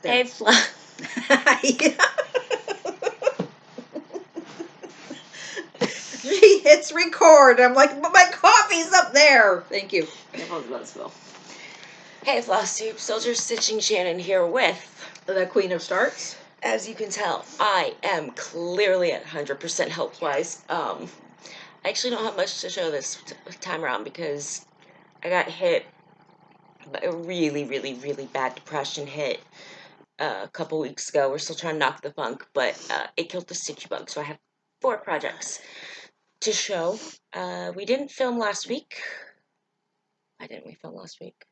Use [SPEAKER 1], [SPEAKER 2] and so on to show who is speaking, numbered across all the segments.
[SPEAKER 1] there.
[SPEAKER 2] Hey, Flo.
[SPEAKER 1] She hits record. I'm like, but my coffee's up there. Thank you.
[SPEAKER 2] Hey, Flosstube. Soldier Stitching Shannon here with...
[SPEAKER 1] The Queen of Starts.
[SPEAKER 2] As you can tell, I am clearly at 100% health-wise. I actually don't have much to show this time around because I got hit by a really, really, really bad depression hit a couple weeks ago. We're still trying to knock the funk, but it killed the stitchy bug, so I have 4 projects to show. We didn't film last week. Why didn't we film last week?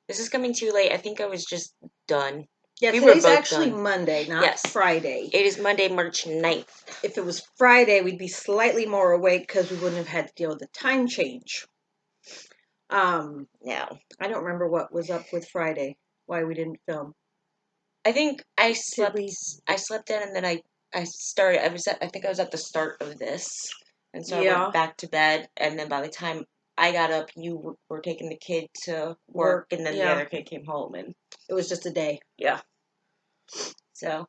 [SPEAKER 2] This is coming too late. I think I was just done.
[SPEAKER 1] Yeah,
[SPEAKER 2] We
[SPEAKER 1] today's
[SPEAKER 2] were both
[SPEAKER 1] actually
[SPEAKER 2] done.
[SPEAKER 1] Monday, not
[SPEAKER 2] Yes.
[SPEAKER 1] Friday.
[SPEAKER 2] It is Monday, March 9th.
[SPEAKER 1] If it was Friday, we'd be slightly more awake because we wouldn't have had to deal with the time change.
[SPEAKER 2] No.
[SPEAKER 1] I don't remember what was up with Friday, why we didn't film.
[SPEAKER 2] I think I slept in and then I started, I think I was at the start of this. And so I went back to bed, and then by the time I got up, you were taking the kid to work, and then the other kid came home, and
[SPEAKER 1] it was just a day.
[SPEAKER 2] Yeah. So,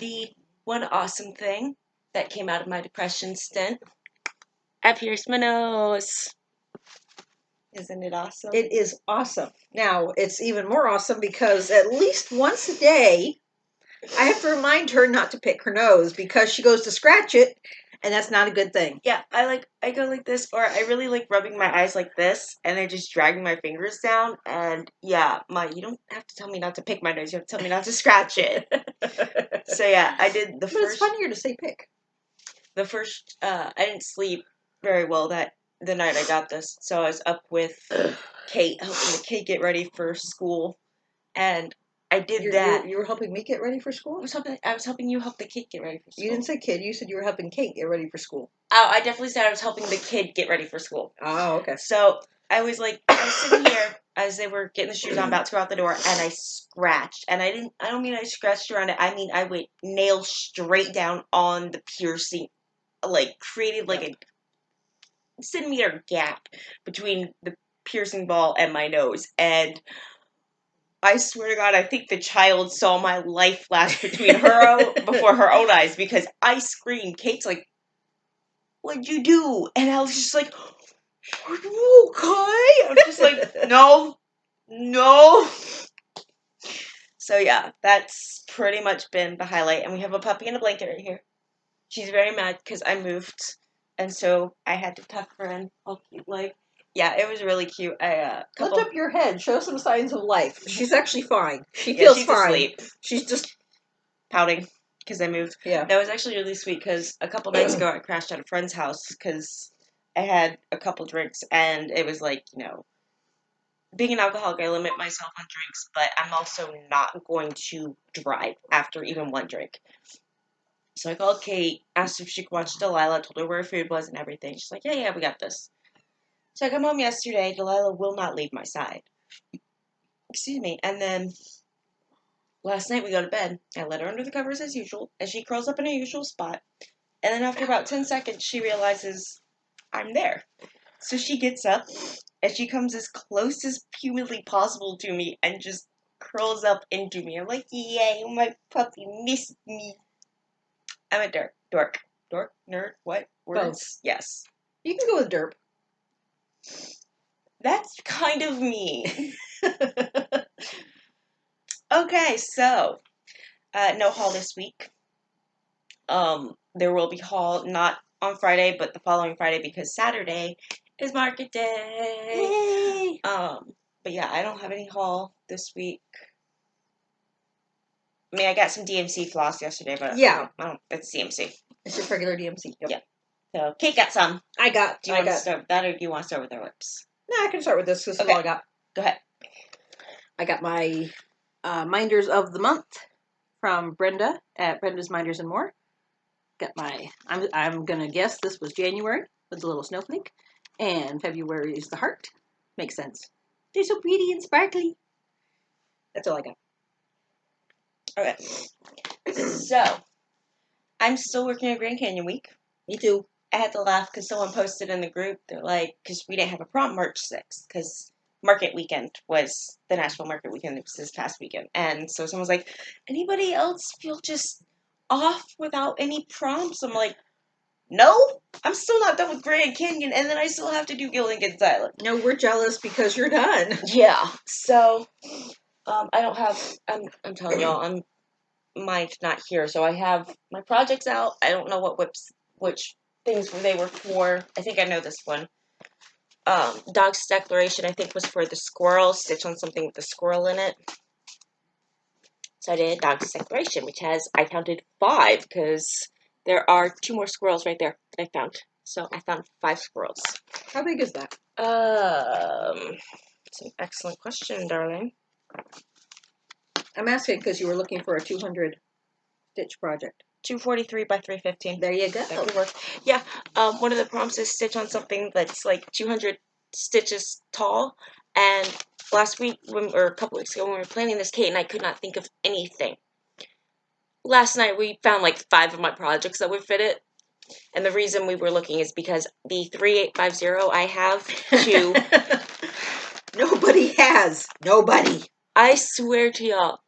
[SPEAKER 2] the one awesome thing that came out of my depression stint, I pierced my nose. Isn't it awesome?
[SPEAKER 1] It is awesome. Now, it's even more awesome because at least once a day, I have to remind her not to pick her nose because she goes to scratch it, and that's not a good thing.
[SPEAKER 2] Yeah, I go like this, or I really like rubbing my eyes like this, and then just dragging my fingers down, and yeah, you don't have to tell me not to pick my nose, you have to tell me not to scratch it. So yeah, I did the
[SPEAKER 1] first... But it's funnier to say pick.
[SPEAKER 2] The first, I didn't sleep very well the night I got this, so I was up with Kate, helping the kid get ready for school, and I did that.
[SPEAKER 1] You were helping me get ready for school?
[SPEAKER 2] I was helping you help the kid get ready for school.
[SPEAKER 1] You didn't say kid, you said you were helping Kate get ready for school.
[SPEAKER 2] Oh, I definitely said I was helping the kid get ready for school.
[SPEAKER 1] Oh, okay.
[SPEAKER 2] So, I was sitting here as they were getting the shoes on, about to go out the door, and I scratched. And I don't mean I scratched around it, I mean I went nail straight down on the piercing, created a centimeter gap between the piercing ball and my nose, and I swear to God, I think the child saw my life flash between before her own eyes, because I screamed. Kate's like, "What'd you do?" And I was just like, "Are you okay?" I'm just like, no. So yeah, that's pretty much been the highlight, and we have a puppy in a blanket right here. She's very mad because I moved, and so I had to tuck her in all cute, yeah, it was really cute.
[SPEAKER 1] Lift up your head. Show some signs of life. She's actually fine. She feels
[SPEAKER 2] she's
[SPEAKER 1] fine.
[SPEAKER 2] Asleep.
[SPEAKER 1] She's just
[SPEAKER 2] pouting because I moved.
[SPEAKER 1] Yeah.
[SPEAKER 2] That was actually really sweet because a couple nights ago I crashed at a friend's house because I had a couple drinks, and it was being an alcoholic, I limit myself on drinks, but I'm also not going to drive after even one drink. So I called Kate, asked if she could watch Delilah, told her where her food was and everything. She's like, yeah, we got this. So I come home yesterday, Delilah will not leave my side. Excuse me. And then last night we go to bed. I let her under the covers as usual, and she curls up in her usual spot. And then after about 10 seconds, she realizes I'm there. So she gets up, and she comes as close as humanly possible to me and just curls up into me. I'm like, yay, my puppy missed me. I'm a dork, nerd, what? Words?
[SPEAKER 1] Both.
[SPEAKER 2] Yes.
[SPEAKER 1] You can go with derp.
[SPEAKER 2] That's kind of me. Okay, so, no haul this week. There will be haul not on Friday, but the following Friday, because Saturday is market day.
[SPEAKER 1] Yay!
[SPEAKER 2] But yeah, I don't have any haul this week. I mean, I got some DMC floss yesterday, but
[SPEAKER 1] yeah,
[SPEAKER 2] it's CMC.
[SPEAKER 1] It's your regular DMC. Yep.
[SPEAKER 2] Yeah. So Kate got some.
[SPEAKER 1] I got.
[SPEAKER 2] Do you want to start with that, or do you want to start with our lips?
[SPEAKER 1] No, I can start with this. This is all I got.
[SPEAKER 2] Go ahead.
[SPEAKER 1] I got my Minders of the Month from Brenda at Brenda's Minders and More. Got my. I'm gonna guess this was January with the little snowflake, and February is the heart. Makes sense. They're so pretty and sparkly. That's all I got.
[SPEAKER 2] Okay. So, I'm still working at Grand Canyon Week.
[SPEAKER 1] Me too.
[SPEAKER 2] I had to laugh because someone posted in the group, they're like, because we didn't have a prom March 6th, because market weekend was the Nashville market weekend. It was this past weekend. And so someone was like, anybody else feel just off without any prompts? I'm like, no, I'm still not done with Grand Canyon, and then I still have to do Gilligan's Island.
[SPEAKER 1] No, we're jealous because you're done.
[SPEAKER 2] Yeah, so I don't have. I'm telling y'all, mine's not here, so I have my projects out. I don't know which things they were for. I think I know this one. Dog's Declaration, I think, was for the squirrel. Stitch on something with the squirrel in it. So I did Dog's Declaration, which I counted 5 because there are 2 more squirrels right there that I found. So I found 5 squirrels.
[SPEAKER 1] How big is that?
[SPEAKER 2] It's an excellent question, darling.
[SPEAKER 1] I'm asking because you were looking for a 200 stitch project.
[SPEAKER 2] 243 by 315.
[SPEAKER 1] There you go.
[SPEAKER 2] That could work. Yeah. One of the prompts is stitch on something that's like 200 stitches tall. And last week, or a couple weeks ago, when we were planning this, Kate and I could not think of anything. Last night, we found like 5 of my projects that would fit it. And the reason we were looking is because the 3850 I have to...
[SPEAKER 1] Nobody has. Nobody.
[SPEAKER 2] I swear to y'all,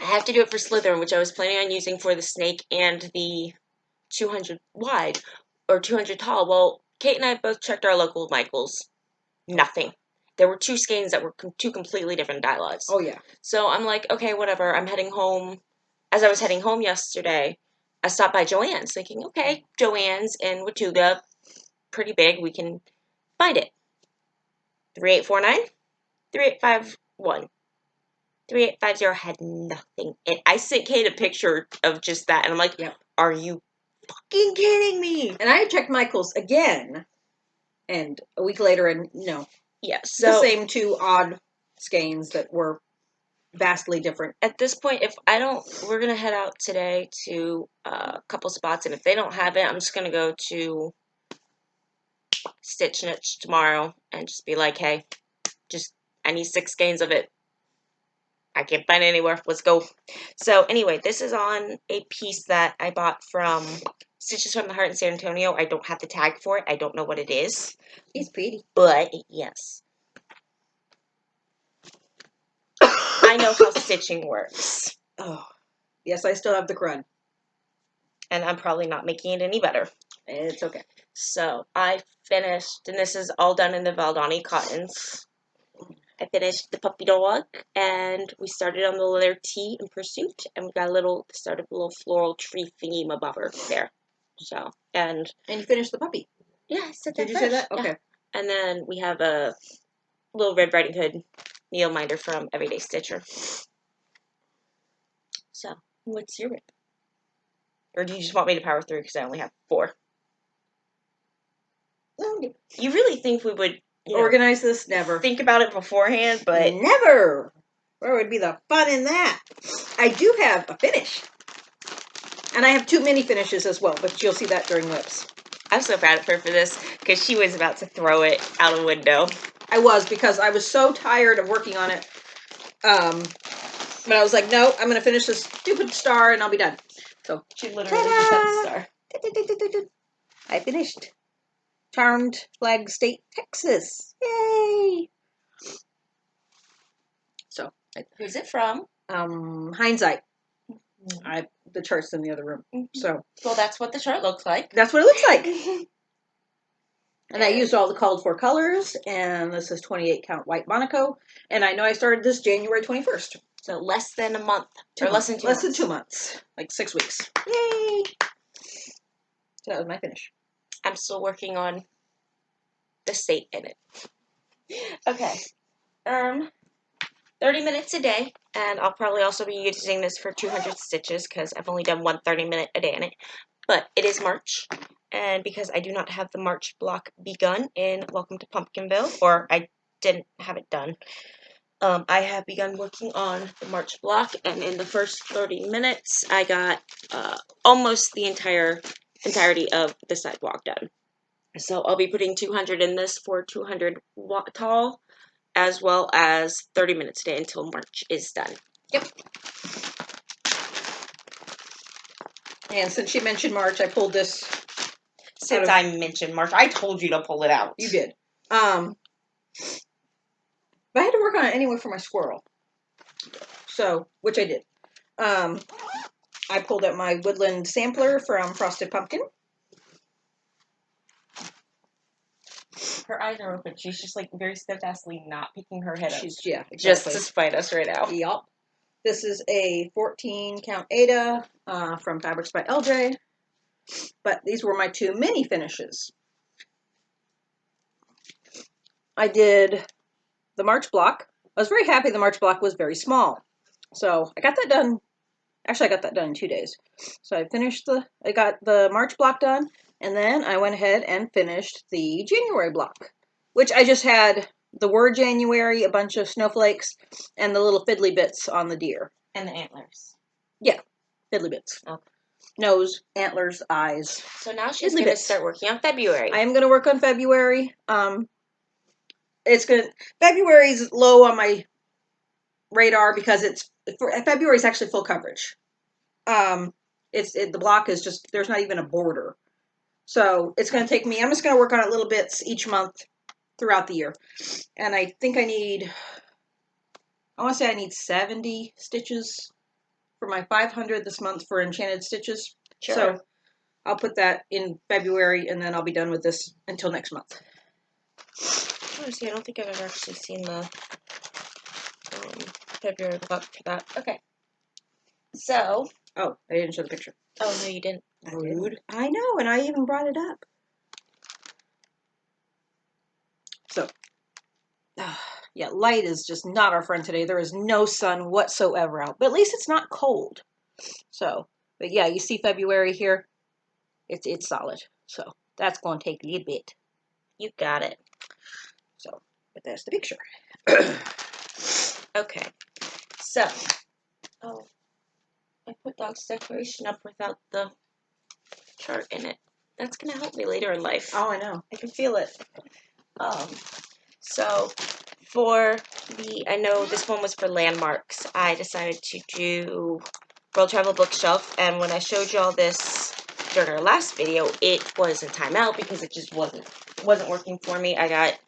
[SPEAKER 2] I have to do it for Slytherin, which I was planning on using for the snake and the 200 wide or 200 tall. Well, Kate and I both checked our local Michaels. Nothing. There were 2 skeins that were 2 completely different dialogues.
[SPEAKER 1] Oh, yeah.
[SPEAKER 2] So I'm like, okay, whatever. I'm heading home. As I was heading home yesterday, I stopped by Joann's thinking, okay, Joann's in Watauga, pretty big. We can find it. 3849, 3851. 3850 had nothing. And I sent Kate a picture of just that, and I'm like,
[SPEAKER 1] yep.
[SPEAKER 2] Are you fucking kidding me?
[SPEAKER 1] And I checked Michael's again, and a week later, and no.
[SPEAKER 2] Yeah, so...
[SPEAKER 1] the same 2 odd skeins that were vastly different.
[SPEAKER 2] At this point, we're going to head out today to a couple spots, and if they don't have it, I'm just going to go to Stitch Niche tomorrow and just be like, hey, I need 6 skeins of it. I can't find it anywhere. Let's go. So anyway, this is on a piece that I bought from Stitches from the Heart in San Antonio. I don't have the tag for it. I don't know what it is.
[SPEAKER 1] It's pretty.
[SPEAKER 2] But, yes. I know how stitching works.
[SPEAKER 1] Oh, yes, I still have the crud.
[SPEAKER 2] And I'm probably not making it any better.
[SPEAKER 1] It's okay.
[SPEAKER 2] So, I finished, and this is all done in the Valdani cottons. I finished the puppy dog, and we started on the letter T in Pursuit, and we got started a little floral tree theme above her there. So, and
[SPEAKER 1] you finished the puppy?
[SPEAKER 2] Yeah, I said
[SPEAKER 1] Did
[SPEAKER 2] that
[SPEAKER 1] you
[SPEAKER 2] first.
[SPEAKER 1] say that? Okay.
[SPEAKER 2] Yeah. And then we have a little Red Riding Hood needle minder from Everyday Stitcher. So, what's your rip? Or do you just want me to power through because I only have 4? You really think we would
[SPEAKER 1] organize this? Never.
[SPEAKER 2] Think about it beforehand, but...
[SPEAKER 1] Never! Where would be the fun in that? I do have a finish. And I have 2 mini finishes as well, but you'll see that during whips.
[SPEAKER 2] I'm so proud of her for this, because she was about to throw it out a window.
[SPEAKER 1] I was, because I was so tired of working on it. But I was like, no, I'm going to finish this stupid star and I'll be done. So,
[SPEAKER 2] she literally just had the star.
[SPEAKER 1] I finished. Charmed Flag State, Texas. Yay! So,
[SPEAKER 2] who's it from?
[SPEAKER 1] Hindsight. The chart's in the other room. So,
[SPEAKER 2] well, that's what the chart looks like.
[SPEAKER 1] That's what it looks like. And I used all the called for colors, and this is 28 count white Monaco. And I know I started this January 21st.
[SPEAKER 2] So less than a month.
[SPEAKER 1] Less than 2 months. Like 6 weeks. Yay! So that was my finish.
[SPEAKER 2] I'm still working on the state in it. Okay. 30 minutes a day, and I'll probably also be using this for 200 stitches because I've only done 1 30-minute a day in it. But it is March, and because I do not have the March block begun in Welcome to Pumpkinville, or I didn't have it done, I have begun working on the March block, and in the first 30 minutes, I got almost the entirety of the sidewalk done. So I'll be putting 200 in this for 200 tall, as well as 30 minutes a day until March is done.
[SPEAKER 1] Yep. And since you mentioned March, I pulled this.
[SPEAKER 2] Since I mentioned March, I told you to pull it out.
[SPEAKER 1] You did. But I had to work on it anyway for my squirrel. So, which I did. I pulled out my woodland sampler from Frosted Pumpkin.
[SPEAKER 2] Her eyes are open. She's just like very steadfastly not peeking her head up.
[SPEAKER 1] Yeah, exactly.
[SPEAKER 2] Just to spite us right now.
[SPEAKER 1] Yup. This is a 14 count Ada from Fabrics by LJ. But these were my 2 mini finishes. I did the March block. I was very happy the March block was very small. So I got that done. Actually, I got that done in 2 days. So I got the March block done, and then I went ahead and finished the January block, which I just had the word January, a bunch of snowflakes, and the little fiddly bits on the deer.
[SPEAKER 2] And the antlers.
[SPEAKER 1] Yeah, fiddly bits.
[SPEAKER 2] Okay.
[SPEAKER 1] Nose, antlers, eyes.
[SPEAKER 2] So now she's going to start working on February.
[SPEAKER 1] I am going to work on February. February's low on my radar because February's actually full coverage. The block is just, there's not even a border. So it's going to take me, I'm just going to work on it little bits each month throughout the year. And I think I want to say I need 70 stitches for my 500 this month for Enchanted Stitches.
[SPEAKER 2] Sure.
[SPEAKER 1] So I'll put that in February, and then I'll be done with this until next month.
[SPEAKER 2] Oh, see, I don't think I've ever actually seen the February block for that. Okay. So.
[SPEAKER 1] Oh, I didn't show the picture.
[SPEAKER 2] Oh, no, you didn't.
[SPEAKER 1] Rude. I know, and I even brought it up. So, yeah, light is just not our friend today. There is no sun whatsoever out, but at least it's not cold. So, but yeah, you see February here. It's solid. So that's going to take a little bit.
[SPEAKER 2] You got it.
[SPEAKER 1] So, but that's the picture.
[SPEAKER 2] Okay. So, I put dog's decoration up without the chart in it. That's going to help me later in life.
[SPEAKER 1] Oh, I know.
[SPEAKER 2] I can feel it. So I know this one was for landmarks. I decided to do World Travel Bookshelf, and when I showed you all this during our last video, it was in timeout because it just wasn't working for me. I got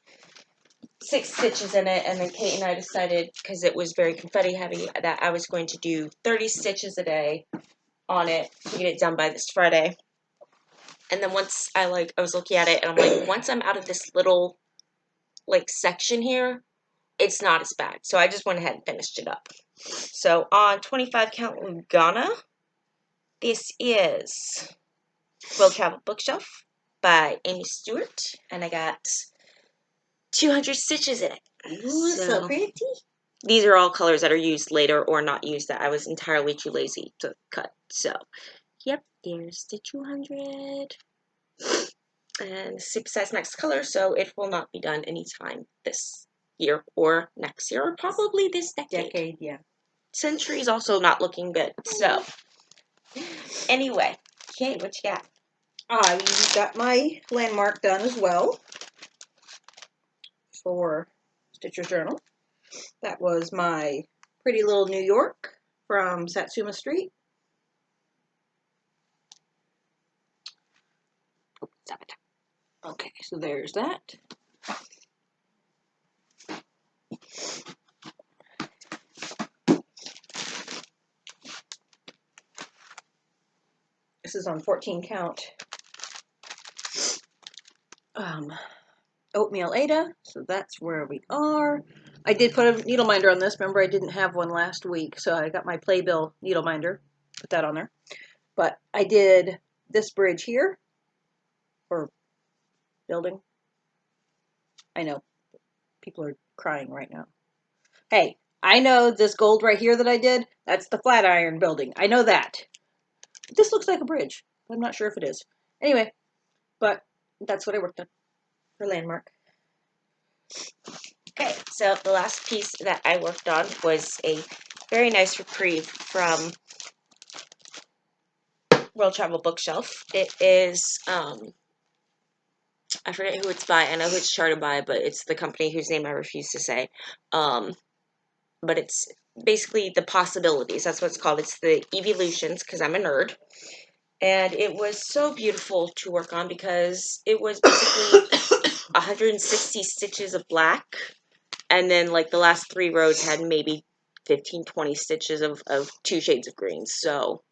[SPEAKER 2] 6 stitches in it, and then Kate and I decided, because it was very confetti heavy, that I was going to do 30 stitches a day on it to get it done by this Friday. And then once I was looking at it, and I'm like, once I'm out of this little section here, it's not as bad. So I just went ahead and finished it up. So on 25 count Lugana, this is World Travel Bookshelf by Amy Stewart, and I got 200 stitches in it.
[SPEAKER 1] Ooh, so pretty.
[SPEAKER 2] These are all colors that are used later or not used that I was entirely too lazy to cut. So, yep, there's the 200. And super size next color, so it will not be done anytime this year or next year, or probably this decade.
[SPEAKER 1] Yeah.
[SPEAKER 2] Century's also not looking good. So, anyway, okay, what you got?
[SPEAKER 1] I got my landmark done as well for Stitcher's Journal. That was my Pretty Little New York from Satsuma Street. Oh, stop it. Okay, so there's that. This is on 14 count Oatmeal Ada, so that's where we are. I did put a needle minder on this. Remember, I didn't have one last week, so I got my Playbill needle minder. Put that on there. But I did this bridge here, or building. I know, people are crying right now. Hey, I know this gold right here that I did, that's the Flatiron building. I know that. This looks like a bridge. I'm not sure if it is. Anyway, but that's what I worked on for landmark.
[SPEAKER 2] Okay, so the last piece that I worked on was a very nice reprieve from World Travel Bookshelf. It is, I forget who it's by. I know who it's charted by, but it's the company whose name I refuse to say. But it's basically the possibilities. That's what it's called. It's the Evolutions, because I'm a nerd. And it was so beautiful to work on because it was basically 160 stitches of black And then, like, the last 3 rows had maybe 15, 20 stitches of 2 shades of green. So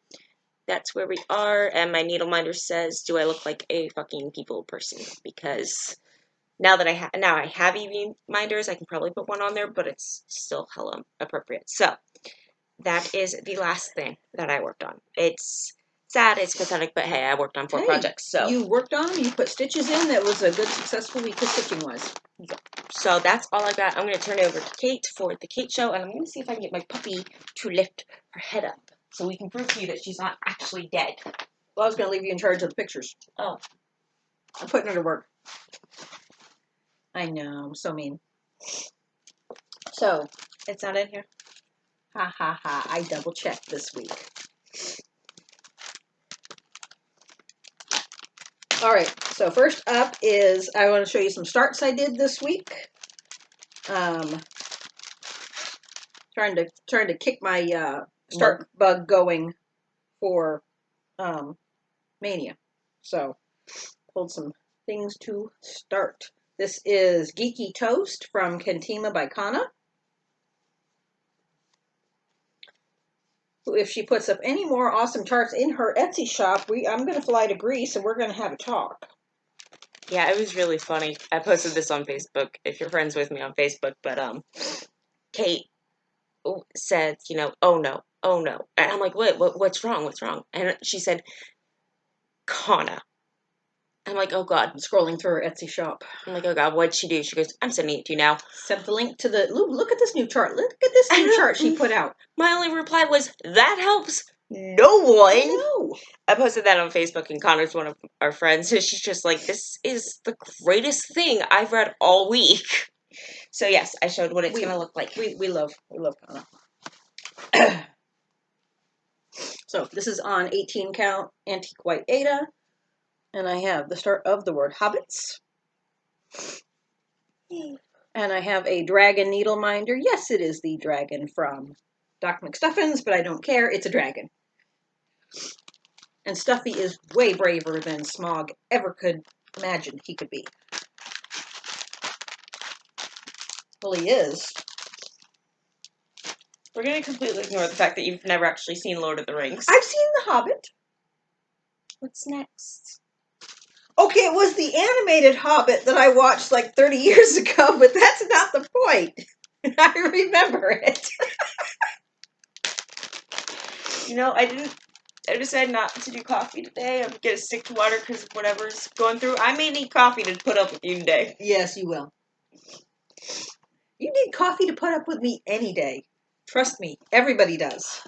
[SPEAKER 2] that's where we are. And my needle minder says, do I look like a fucking people person? Because now that I have EV minders, I can probably put one on there, but it's still hella appropriate. So that is the last thing that I worked on. It's sad, it's pathetic, but hey, I worked on 4 projects. So
[SPEAKER 1] you worked on them, you put stitches in. That was a good, successful week of stitching wise.
[SPEAKER 2] So that's all I got. I'm going to turn it over to Kate for the Kate show, and I'm going to see if I can get my puppy to lift her head up so we can prove to you that she's not actually dead.
[SPEAKER 1] Well, I was going to leave you in charge of the pictures.
[SPEAKER 2] Oh.
[SPEAKER 1] I'm putting her to work. I know, I'm so mean. So,
[SPEAKER 2] It's not in here?
[SPEAKER 1] ha ha ha, I double checked this week. Alright, so first up is, I want to show you some starts I did this week. Trying to kick my start bug going for Mania. So, pulled some things to start. This is Geeky Toast from Kentima by Kana. If she puts up any more awesome charts in her Etsy shop, I'm going to fly to Greece and we're going to have a talk.
[SPEAKER 2] Yeah, it was really funny. I posted this on Facebook, if you're friends with me on Facebook, but Kate said, you know, oh no. And I'm like, what's wrong? And she said, Kana. I'm like, oh God.
[SPEAKER 1] I'm scrolling through her Etsy shop.
[SPEAKER 2] I'm like, oh God, what'd she do? She goes, I'm sending it to you now.
[SPEAKER 1] Sent the link to the, look at this new chart. Look at this new chart she put out.
[SPEAKER 2] My only reply was, that helps no one.
[SPEAKER 1] No.
[SPEAKER 2] I posted that on Facebook, and Connor's one of our friends, and she's just like, this is the greatest thing I've read all week. So yes, I showed what it's going to look like.
[SPEAKER 1] We love Connor. So this is on 18 count antique white Ada, and I have the start of the word hobbits. And I have a dragon needle minder. Yes, it is the dragon from Doc McStuffins, but I don't care. It's a dragon. And Stuffy is way braver than Smog ever could imagine he could be. Well, he is.
[SPEAKER 2] We're going to completely ignore the fact that you've never actually seen Lord of the Rings.
[SPEAKER 1] I've seen The Hobbit.
[SPEAKER 2] What's next?
[SPEAKER 1] Okay, it was the animated Hobbit that I watched like 30 years ago, but that's not the point. I remember it.
[SPEAKER 2] You know, I decided not to do coffee today. I'm going to stick to water because of whatever's going through. I may need coffee to put up with you today.
[SPEAKER 1] Yes, you will. You need coffee to put up with me any day. Trust me, everybody does.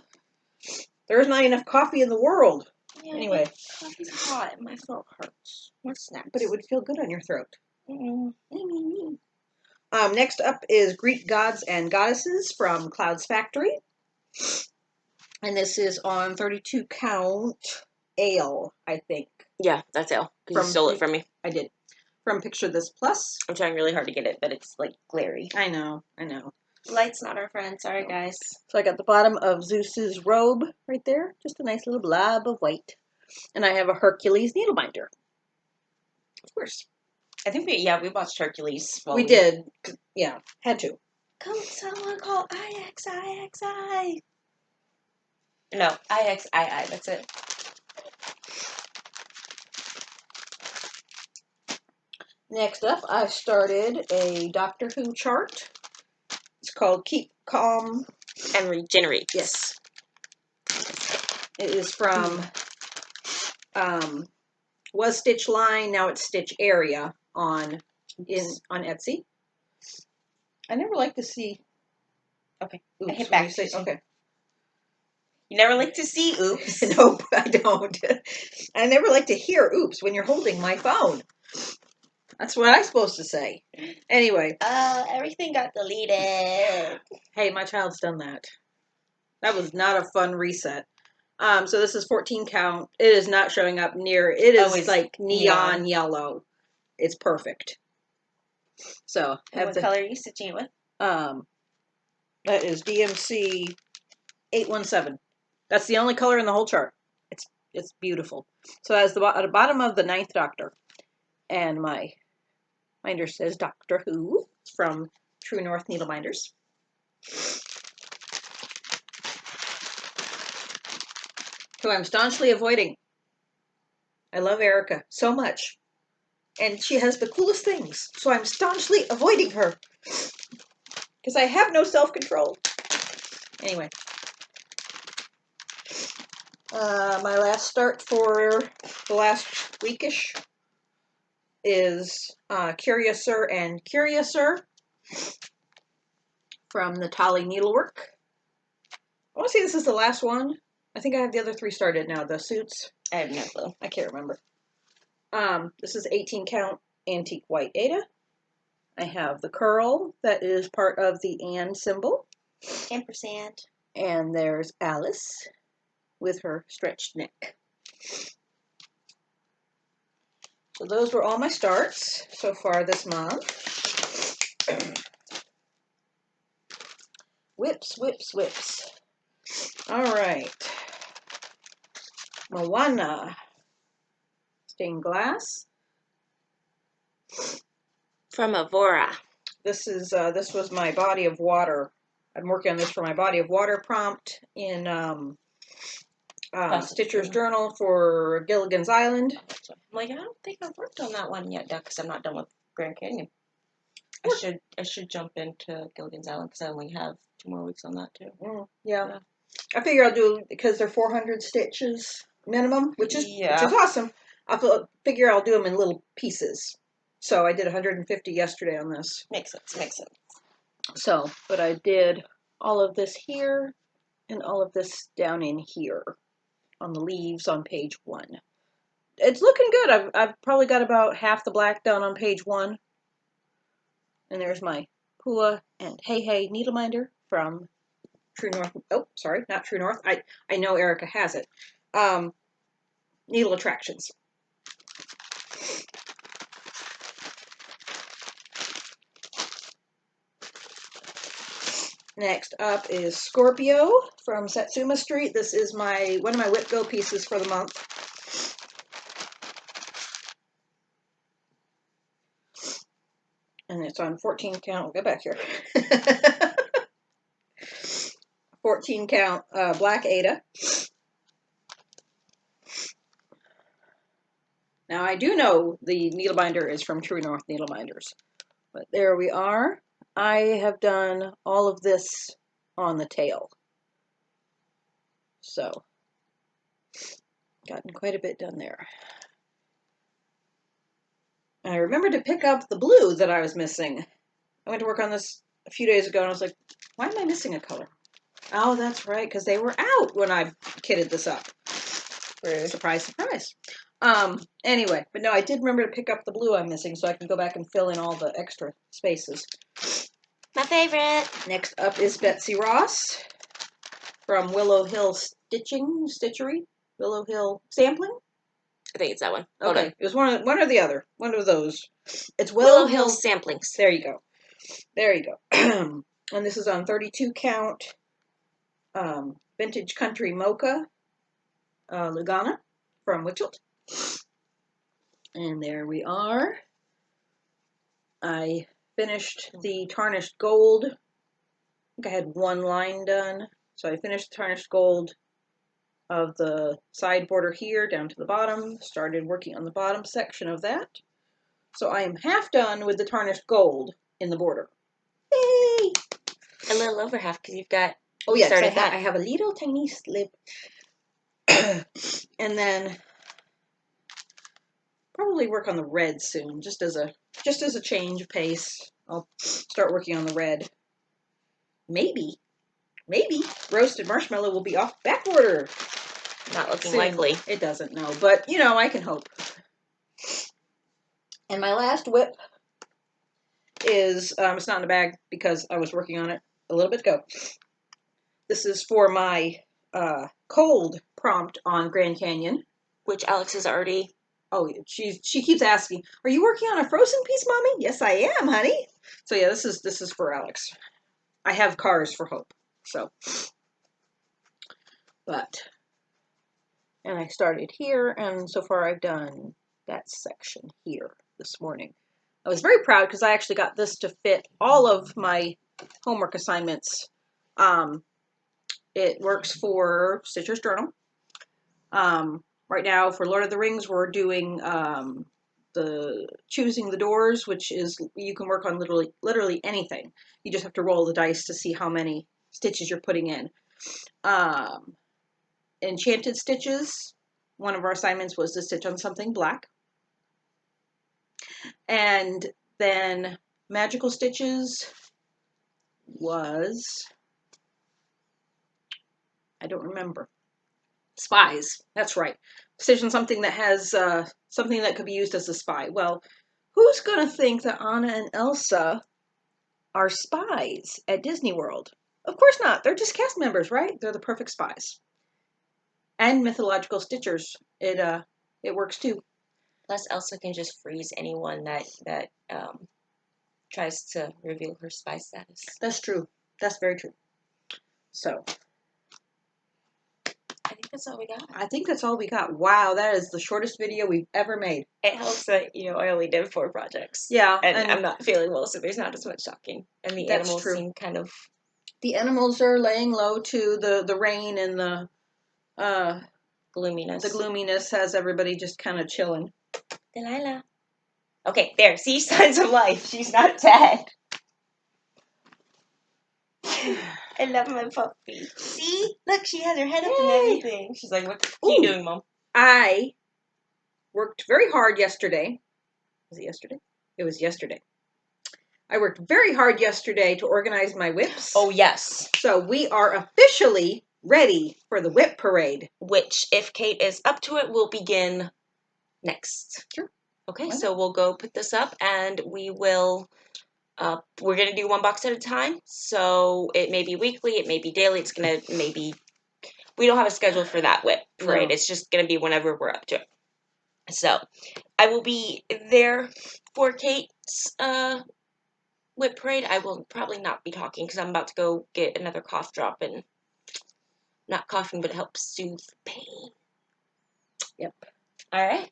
[SPEAKER 1] There's not enough coffee in the world.
[SPEAKER 2] Yeah,
[SPEAKER 1] anyway.
[SPEAKER 2] Coffee's hot and my throat hurts. What's next?
[SPEAKER 1] But it would feel good on your throat.
[SPEAKER 2] Mm-hmm.
[SPEAKER 1] Next up is Greek Gods and Goddesses from Cloud's Factory. And this is on 32 count ale, I think.
[SPEAKER 2] Yeah, that's ale. You stole it from me.
[SPEAKER 1] I did. From Picture This Plus.
[SPEAKER 2] I'm trying really hard to get it, but it's like glary.
[SPEAKER 1] I know.
[SPEAKER 2] Light's not our friend. Sorry, guys.
[SPEAKER 1] So I got the bottom of Zeus's robe right there. Just a nice little blob of white. And I have a Hercules needle binder. Of course.
[SPEAKER 2] I think we watched Hercules.
[SPEAKER 1] We did. Yeah, had to.
[SPEAKER 2] Come, someone call IXI. No, IXII. That's it.
[SPEAKER 1] Next up, I started a Doctor Who chart. It's called Keep Calm
[SPEAKER 2] and Regenerate.
[SPEAKER 1] Yes. It is from was Stitch Line, now it's Stitch Area on Etsy. I never like to see.
[SPEAKER 2] Okay.
[SPEAKER 1] Oops,
[SPEAKER 2] I hit back.
[SPEAKER 1] Okay.
[SPEAKER 2] You never like to see oops?
[SPEAKER 1] Nope, I don't. I never like to hear oops when you're holding my phone. That's what I'm supposed to say. Anyway.
[SPEAKER 2] Everything got deleted.
[SPEAKER 1] Hey, my child's done that. That was not a fun reset. So this is 14 count. It is not showing up near. It is like neon yellow. It's perfect. So
[SPEAKER 2] what color are you stitching it with?
[SPEAKER 1] That is DMC 817. That's the only color in the whole chart. It's beautiful. So that's at the bottom of the 9th Doctor, and my binder says Doctor Who from True North Needle Minders. Who I'm staunchly avoiding. I love Erica so much. And she has the coolest things. So I'm staunchly avoiding her. Because I have no self-control. Anyway. My last start for the last weekish is Curiouser and Curiouser from Natali Needlework. I want to say this is the last one. I think I have the other 3 started now. The suits.
[SPEAKER 2] I have no clue.
[SPEAKER 1] I can't remember. This is 18 count antique white Ada. I have the curl that is part of the and symbol.
[SPEAKER 2] Ampersand.
[SPEAKER 1] And there's Alice with her stretched neck. So those were all my starts so far this month. Whips, whips, whips. All right. Moana. Stained glass.
[SPEAKER 2] From Avora.
[SPEAKER 1] This was my body of water. I'm working on this for my body of water prompt in Stitcher's Journal for Gilligan's Island.
[SPEAKER 2] I'm like, I don't think I've worked on that one yet, because I'm not done with Grand Canyon. I should jump into Gilligan's Island because I only have 2 more weeks on that too.
[SPEAKER 1] Yeah. I figure I'll do, because they're 400 stitches minimum, which is awesome. I figure I'll do them in little pieces. So I did 150 yesterday on this.
[SPEAKER 2] Makes sense.
[SPEAKER 1] So, but I did all of this here and all of this down in here on the leaves on page 1. It's looking good. I've probably got about half the black done on page 1. And there's my Pua and Hey Hey Needleminder from True North. Oh, sorry, not True North. I know Erica has it. Needle Attractions. Next up is Scorpio from Satsuma Street. This is one of my Whip Go pieces for the month. And it's on 14 count. We'll go back here. 14 count black Ada. Now I do know the needle binder is from True North Needle Minders. But there we are. I have done all of this on the tail. So, gotten quite a bit done there. And I remembered to pick up the blue that I was missing. I went to work on this a few days ago and I was like, why am I missing a color? Oh, that's right, because they were out when I kitted this up.
[SPEAKER 2] Rude.
[SPEAKER 1] Surprise, surprise. Anyway, but no, I did remember to pick up the blue I'm missing so I can go back and fill in all the extra spaces.
[SPEAKER 2] My favorite.
[SPEAKER 1] Next up is Betsy Ross from Willow Hill Stitchery? Willow Hill Sampling?
[SPEAKER 2] I think it's that one.
[SPEAKER 1] Okay, it was one or the other. One of those. It's
[SPEAKER 2] Willow Hill Samplings.
[SPEAKER 1] There you go. There you go. And this is on 32 count Vintage Country Mocha Lugana from Witchelt. And there we are. I finished the tarnished gold. I think I had 1 line done. So I finished the tarnished gold of the side border here down to the bottom. Started working on the bottom section of that. So I am half done with the tarnished gold in the border. Yay!
[SPEAKER 2] A little over half because you've got.
[SPEAKER 1] Oh yes, I have a little tiny slip. And then probably work on the red soon, just as a change of pace. I'll start working on the red. Maybe roasted marshmallow will be off back order.
[SPEAKER 2] Not looking
[SPEAKER 1] soon.
[SPEAKER 2] likely.
[SPEAKER 1] It doesn't, no, but I can hope. And my last whip is it's not in a bag because I was working on it a little bit ago. This is for my cold prompt on Grand Canyon,
[SPEAKER 2] which Alex is already.
[SPEAKER 1] Oh, she keeps asking, "Are you working on a frozen piece, Mommy?" Yes, I am, honey. So yeah, this is for Alex. I have cars for Hope, so. And I started here, and so far I've done that section here this morning. I was very proud because I actually got this to fit all of my homework assignments. It works for Stitcher's Journal. Right now for Lord of the Rings, we're doing the choosing the doors, which is you can work on literally anything. You just have to roll the dice to see how many stitches you're putting in. Enchanted stitches. One of our assignments was to stitch on something black. And then magical stitches was, I don't remember. Spies. That's right. Stitch on something that has something that could be used as a spy. Well, who's going to think that Anna and Elsa are spies at Disney World? Of course not. They're just cast members, right? They're the perfect spies. And mythological stitchers. It works too.
[SPEAKER 2] Plus, Elsa can just freeze anyone that tries to reveal her spy status.
[SPEAKER 1] That's true. That's very true. So,
[SPEAKER 2] I think that's all we got.
[SPEAKER 1] I think that's all we got. Wow, that is the shortest video we've ever made.
[SPEAKER 2] It helps that, I only did 4 projects.
[SPEAKER 1] Yeah.
[SPEAKER 2] And I'm not feeling well, so there's not as much talking. And the animals seem kind of...
[SPEAKER 1] The animals are laying low to the rain and the
[SPEAKER 2] gloominess.
[SPEAKER 1] The gloominess has everybody just kind of chilling.
[SPEAKER 2] Delilah. Okay, there. See? Signs of life. She's not dead. I love my puppy. See? Look, she has her head up and everything. She's like, what are you doing, Mom?
[SPEAKER 1] I worked very hard yesterday. Was it yesterday? It was yesterday. I worked very hard yesterday to organize my whips.
[SPEAKER 2] Oh, yes.
[SPEAKER 1] So we are officially ready for the whip parade.
[SPEAKER 2] Which, if Kate is up to it, will begin next.
[SPEAKER 1] Sure.
[SPEAKER 2] Okay, so we'll go put this up and we will... we're going to do 1 box at a time, so it may be weekly, it may be daily, it's going to maybe... We don't have a schedule for that whip parade. No. It's just going to be whenever we're up to it. So, I will be there for Kate's whip parade. I will probably not be talking because I'm about to go get another cough drop and not coughing, but it helps soothe pain.
[SPEAKER 1] Yep.
[SPEAKER 2] All right.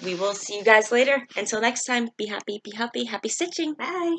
[SPEAKER 2] We will see you guys later. Until next time, be happy, happy stitching.
[SPEAKER 1] Bye.